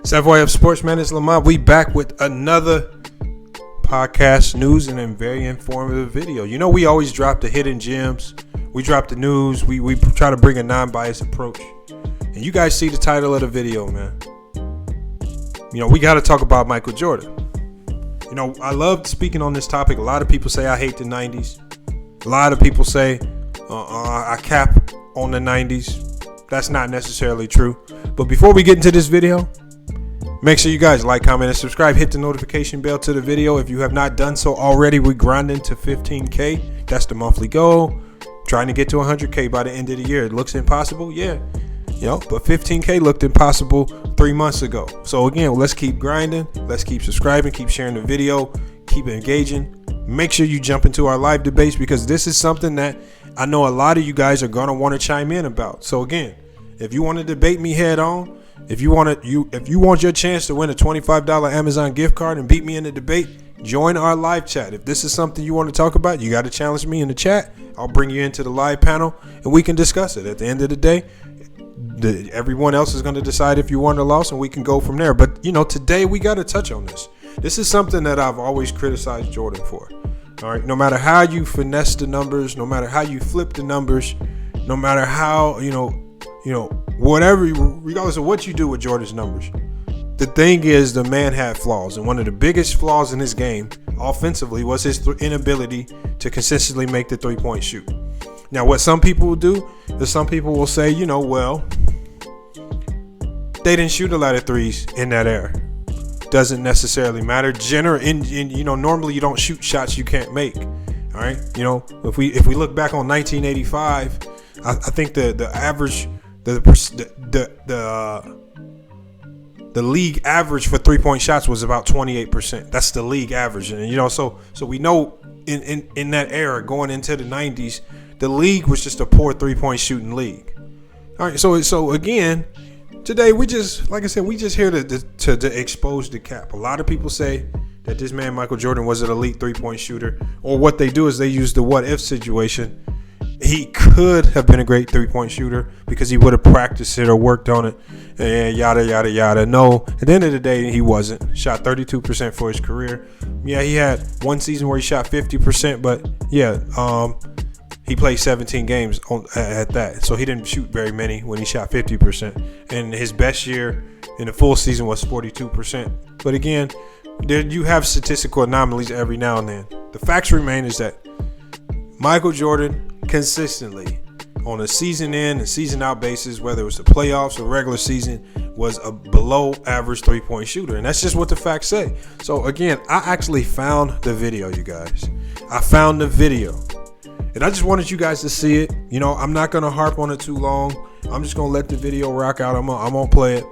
It's FYF Sportsman. It's Lamont. We back with another podcast news and a very informative video. You know, we always drop the hidden gems. We drop the news. We try to bring a non-biased approach. And you guys see the title of the video, man. You know, we got to talk about Michael Jordan. You know, I love speaking on this topic. A lot of people say I hate the 90s. A lot of people say I cap on the 90s. That's not necessarily true. But before we get into this video, make sure you guys like, comment, and subscribe. Hit the notification bell to the video. If you have not done so already, we're grinding to 15K. That's the monthly goal. Trying to get to 100K by the end of the year. It looks impossible? Yeah. You know, but 15K looked impossible 3 months ago. So again, let's keep grinding. Let's keep subscribing. Keep sharing the video. Keep engaging. Make sure you jump into our live debates because this is something that I know a lot of you guys are going to want to chime in about. So again, if you want to debate me head on, if you want your chance to win a $25 Amazon gift card and beat me in the debate, join our live chat. If this is something you want to talk about, you got to challenge me in the chat. I'll bring you into the live panel and we can discuss it. At the end of the day, everyone else is going to decide if you won or lost, and we can go from there. But, you know, today we got to touch on this. This is something that I've always criticized Jordan for. All right. No matter how you finesse the numbers, no matter how you flip the numbers, no matter how, you know, whatever, regardless of what you do with Jordan's numbers, the thing is the man had flaws. And one of the biggest flaws in his game offensively was his inability to consistently make the three-point shoot. Now, what some people will do is some people will say, you know, well, they didn't shoot a lot of threes in that era. Doesn't necessarily matter. Normally you don't shoot shots you can't make. All right. You know, if we look back on 1985, I think the average, the league average for 3-point shots was about 28%. That's the league average. And, you know, so we know in that era going into the 90s, the league was just a poor 3-point shooting league. All right. So again, today we just, like I said, we just here to expose the cap. A lot of people say that this man, Michael Jordan, was an elite 3-point shooter, or what they do is they use the what if situation. He could have been a great 3-point shooter because he would have practiced it or worked on it and yada, yada, yada. No, at the end of the day, he wasn't. Shot 32% for his career. Yeah, he had one season where he shot 50%, but yeah, he played 17 games at that. So he didn't shoot very many when he shot 50%. And his best year in the full season was 42%. But again, you have statistical anomalies every now and then. The facts remain is that Michael Jordan consistently on a season in and season out basis, whether it was the playoffs or regular season, was a below average 3-point shooter. And that's just what the facts say. So again, I actually found the video, you guys. I found the video. And I just wanted you guys to see it. You know, I'm not going to harp on it too long. I'm just going to let the video rock out. I'm going to play it.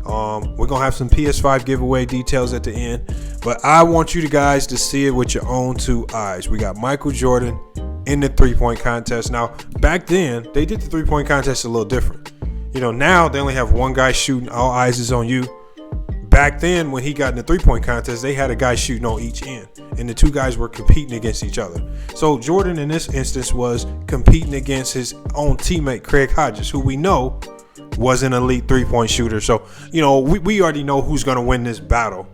We're going to have some PS5 giveaway details at the end. But I want you guys to see it with your own two eyes. We got Michael Jordan in the 3-point contest. Now, back then, they did the 3-point contest a little different. You know, now they only have one guy shooting. All eyes is on you. Back then, when he got in the 3-point contest, they had a guy shooting on each end, and the two guys were competing against each other. So Jordan, in this instance, was competing against his own teammate, Craig Hodges, who we know was an elite 3-point shooter. So, you know, we already know who's going to win this battle.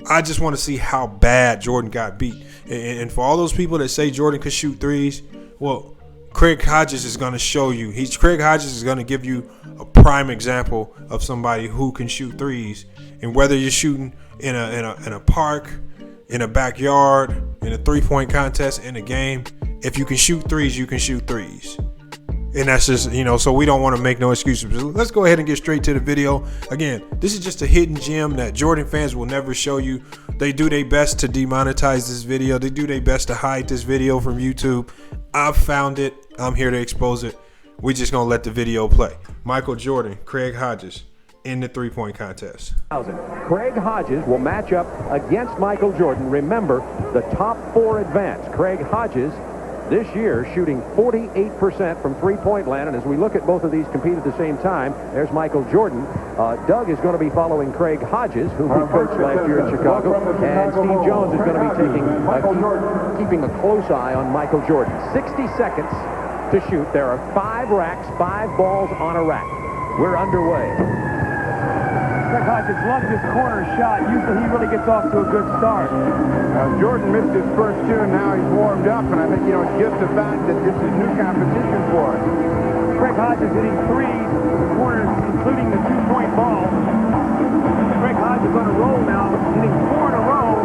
I just want to see how bad Jordan got beat. And for all those people that say Jordan could shoot threes, well, Craig Hodges is going to show you. Craig Hodges is going to give you a prime example of somebody who can shoot threes. And whether you're shooting in a park, in a backyard, in a 3-point contest, in a game, if you can shoot threes, you can shoot threes. And that's just, you know, so we don't want to make no excuses. Let's go ahead and get straight to the video. Again, this is just a hidden gem that Jordan fans will never show you. They do their best to demonetize this video. They do their best to hide this video from YouTube. I've found it. I'm here to expose it. We're just going to let the video play. Michael Jordan, Craig Hodges in the 3-point contest. Craig Hodges will match up against Michael Jordan. Remember, the top 4 advance. Craig Hodges this year shooting 48% from three-point land. And as we look at both of these compete at the same time, there's Michael Jordan. Doug is going to be following Craig Hodges, who he coached last year in Chicago. And Steve Jones is going to be keeping a close eye on Michael Jordan. 60 seconds to shoot. There are 5 racks, 5 balls on a rack. We're underway. Craig Hodges loves his corner shot. Usually he really gets off to a good start. Jordan missed his first two, and now he's warmed up, and I think, you know, it's just the fact that this is new competition for him. Craig Hodges hitting threes from the corners, including the two-point ball. Craig Hodges on a roll now, hitting 4 in a row.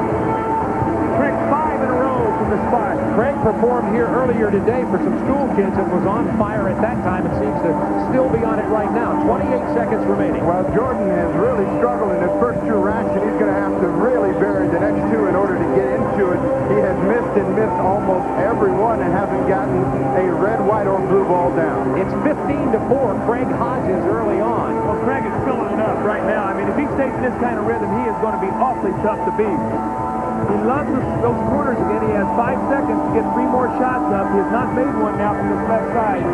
Craig 5 in a row from the spot. Craig performed here earlier today for some school kids and was on fire at that time. It seems to still be on it right now. 28 seconds remaining. Well, Jordan has really struggled in his first two racks, and he's going to have to really bury the next two in order to get into it. He has missed almost every one and hasn't gotten a red, white, or blue ball down. It's 15-4. Craig Hodges early on. Well, Craig is filling it up right now. I mean, if he stays in this kind of rhythm, he is going to be awfully tough to beat. He loves those corners again. He has 5 seconds to get 3 more shots up. He has not made one now from this left side.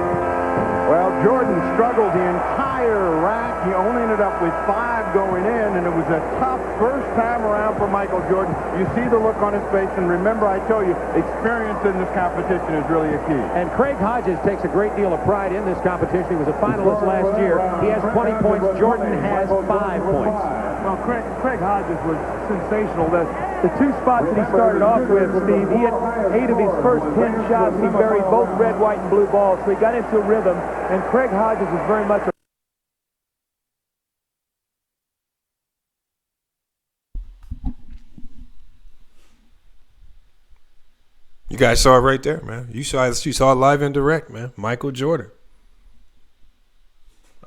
Well, Jordan struggled the entire rack. He only ended up with 5 going in, and it was a tough first time around for Michael Jordan. You see the look on his face, and remember I told you, experience in this competition is really a key. And Craig Hodges takes a great deal of pride in this competition. He was a finalist last year. He has 20 points. Jordan has 5 points. Well, Craig Hodges was sensational. The 2 spots that he started off with, Steve, he had 8 of his first 10 shots. He buried both red, white, and blue balls, so he got into a rhythm. And Craig Hodges is very much a You guys saw it right there, man. You saw it live and direct, man. Michael Jordan.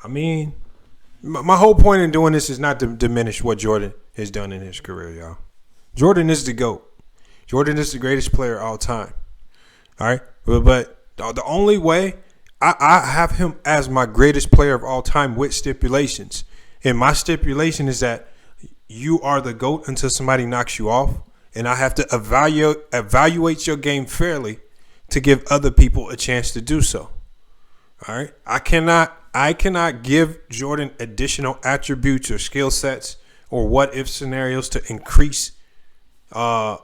I mean, my whole point in doing this is not to diminish what Jordan has done in his career, y'all. Jordan is the GOAT. Jordan is the greatest player of all time. All right? But the only way I have him as my greatest player of all time with stipulations. And my stipulation is that you are the GOAT until somebody knocks you off. And I have to evaluate your game fairly to give other people a chance to do so. All right? I cannot give Jordan additional attributes or skill sets or what-if scenarios to increase the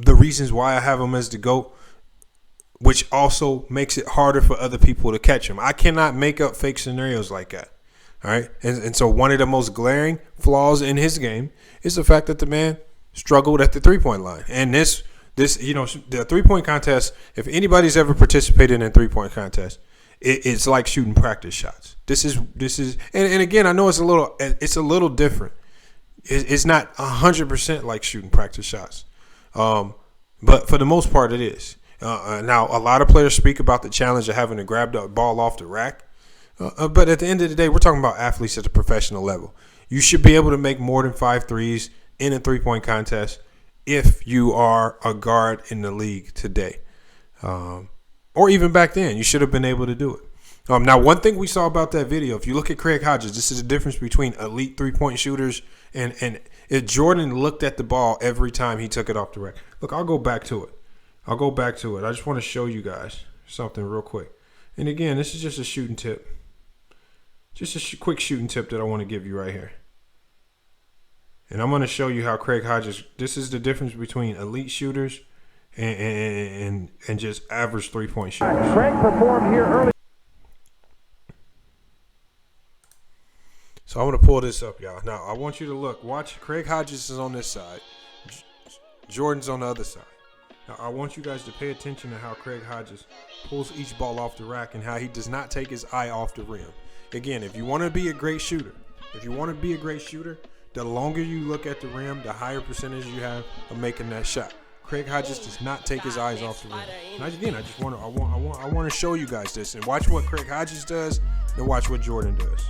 reasons why I have him as the GOAT, which also makes it harder for other people to catch him. I cannot make up fake scenarios like that. All right? And so one of the most glaring flaws in his game is the fact that the man struggled at the three-point line. And this, the three-point contest, if anybody's ever participated in a three-point contest, it's like shooting practice shots. This is, and again, I know it's a little different. It's not 100% like shooting practice shots. But for the most part, it is. Now, a lot of players speak about the challenge of having to grab the ball off the rack. But at the end of the day, we're talking about athletes at the professional level. You should be able to make more than 5 threes in a three-point contest if you are a guard in the league today. Or even back then, you should have been able to do it. Now, one thing we saw about that video, if you look at Craig Hodges, this is the difference between elite three-point shooters and if Jordan looked at the ball every time he took it off the rack. Look, I'll go back to it. I just want to show you guys something real quick. And again, this is just a shooting tip. Just a quick shooting tip that I want to give you right here. And I'm going to show you how Craig Hodges, this is the difference between elite shooters and just average three-point shooters. Craig performed here early. So I'm going to pull this up, y'all. Now, I want you to look. Watch, Craig Hodges is on this side. Jordan's on the other side. Now, I want you guys to pay attention to how Craig Hodges pulls each ball off the rack and how he does not take his eye off the rim. Again, if you want to be a great shooter, the longer you look at the rim, the higher percentage you have of making that shot. Craig Hodges does not take his eyes off the rim. And again, I want to show you guys this and watch what Craig Hodges does and watch what Jordan does.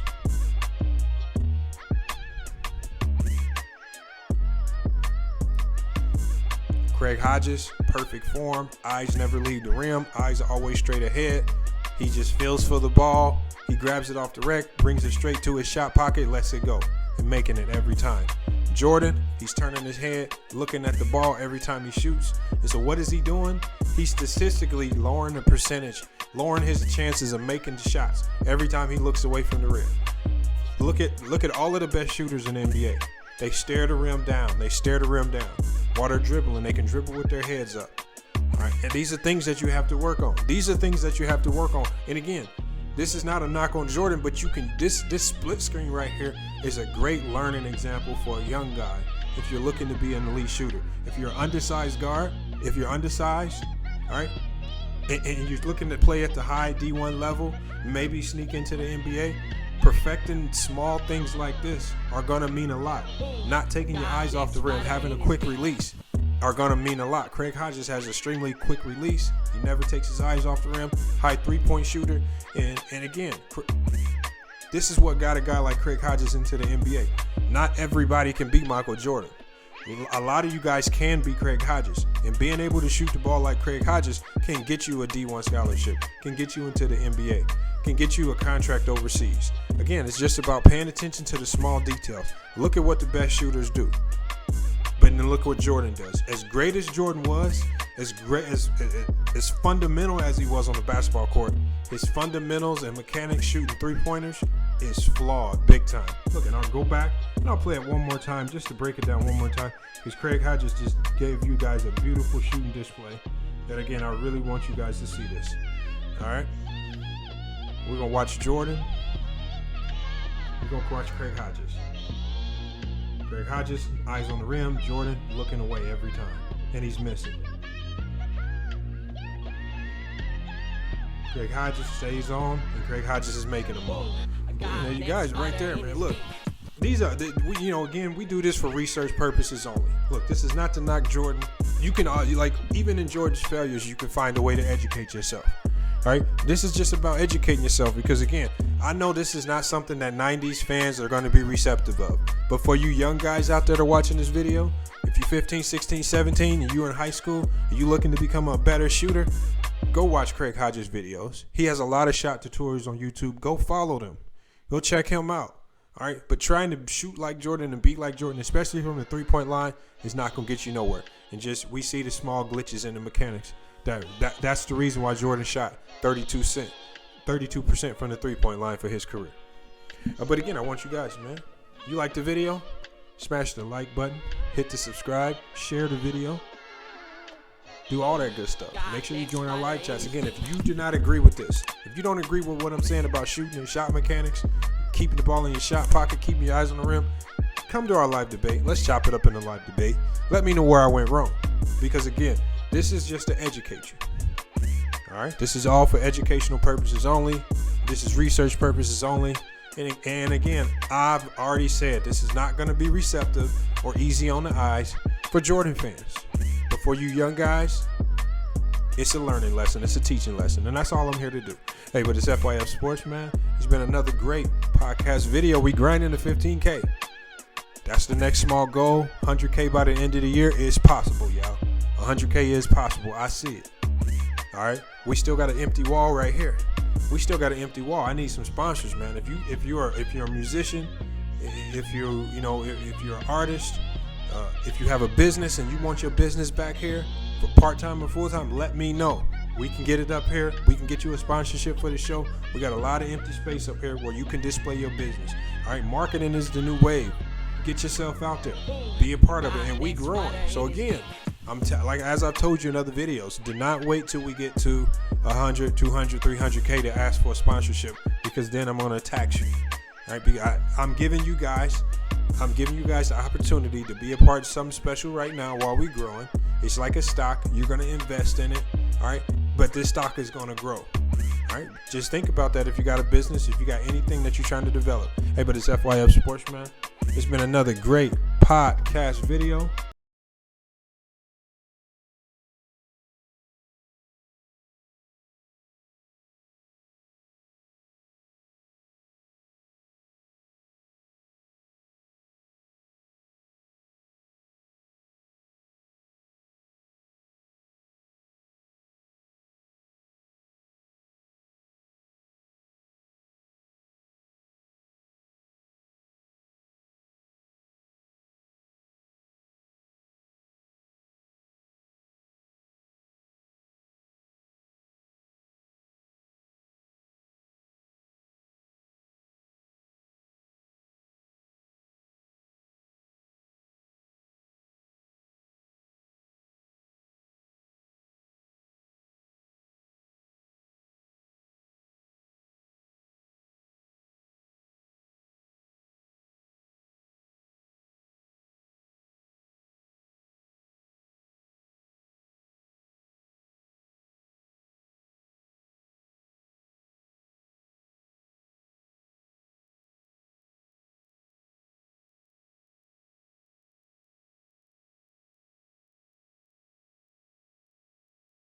Craig Hodges, perfect form. Eyes never leave the rim. Eyes are always straight ahead. He just feels for the ball. He grabs it off the rack, brings it straight to his shot pocket, lets it go, and making it every time. Jordan, he's turning his head, looking at the ball every time he shoots. And so what is he doing? He's statistically lowering the percentage, lowering his chances of making the shots every time he looks away from the rim. Look at all of the best shooters in the NBA. They stare the rim down. While they're dribbling, they can dribble with their heads up. All right? And these are things that you have to work on. And again, this is not a knock on Jordan, but you can, this split screen right here is a great learning example for a young guy if you're looking to be an elite shooter. If you're an undersized guard, if you're undersized, all right, and you're looking to play at the high D1 level, maybe sneak into the NBA, perfecting small things like this are gonna mean a lot. Not taking your eyes off the rim, having a quick release are gonna mean a lot. Craig Hodges has extremely quick release. He never takes his eyes off the rim. High three-point shooter, and again, this is what got a guy like Craig Hodges into the NBA. Not everybody can be Michael Jordan. A lot of you guys can be Craig Hodges, and being able to shoot the ball like Craig Hodges can get you a D1 scholarship, can get you into the NBA, can get you a contract overseas. Again, it's just about paying attention to the small details. Look at what the best shooters do, but then look what Jordan does. As great as Jordan was, as fundamental as he was on the basketball court, his fundamentals and mechanics shooting three-pointers is flawed big time. Look, and I'll go back and I'll play it one more time just to break it down one more time, because Craig Hodges just gave you guys a beautiful shooting display that, again, I really want you guys to see this. All right, we're gonna watch Jordan, we're gonna watch Craig Hodges. Craig Hodges, eyes on the rim, Jordan looking away every time, and he's missing. Craig Hodges stays on, and Craig Hodges is making them all. There you guys right there, man. Look, these are, again, we do this for research purposes only. Look, this is not to knock Jordan. You can, even in Jordan's failures, you can find a way to educate yourself. All right, this is just about educating yourself, because, again, I know this is not something that 90s fans are going to be receptive of. But for you young guys out there that are watching this video, if you're 15, 16, 17, and you're in high school, and you're looking to become a better shooter, go watch Craig Hodges videos. He has a lot of shot tutorials on YouTube. Go follow them. Go check him out. All right, but trying to shoot like Jordan and beat like Jordan, especially from the three-point line, is not going to get you nowhere. And just, we see the small glitches in the mechanics. That's the reason why Jordan shot 32% from the three-point line for his career. But again, I want you guys, man, you like the video, smash the like button, hit the subscribe, share the video, do all that good stuff. Make sure you join our live chats. Again, if you do not agree with this, if you don't agree with what I'm saying about shooting and shot mechanics, keeping the ball in your shot pocket, keeping your eyes on the rim, come to our live debate. Let's chop it up in a live debate. Let me know where I went wrong, because, again, this is just to educate you. All right, this is all for educational purposes only. This is research purposes only. And again, I've already said this is not going to be receptive or easy on the eyes for Jordan fans. But for you young guys, it's a learning lesson. It's a teaching lesson. And that's all I'm here to do. Hey, but it's FYF Sports, man. It's been another great podcast video. We grinding to 15K. That's the next small goal. 100K by the end of the year is possible, y'all. 100K is possible. I see it. All right. We still got an empty wall right here. We still got an empty wall. I need some sponsors, man. If you're a musician, if you're an artist, if you have a business and you want your business back here for part-time or full-time, let me know. We can get it up here. We can get you a sponsorship for the show. We got a lot of empty space up here where you can display your business. All right. Marketing is the new wave. Get yourself out there. Be a part of it. And we growing. So again, as I've told you in other videos, do not wait till we get to 100, 200, 300K to ask for a sponsorship, because then I'm going to tax you. All right, I'm giving you guys the opportunity to be a part of something special right now while we're growing. It's like a stock. You're going to invest in it, all right? But this stock is going to grow. All right, just think about that if you got a business, if you got anything that you're trying to develop. Hey, but it's FYF Sports, man. It's been another great podcast video.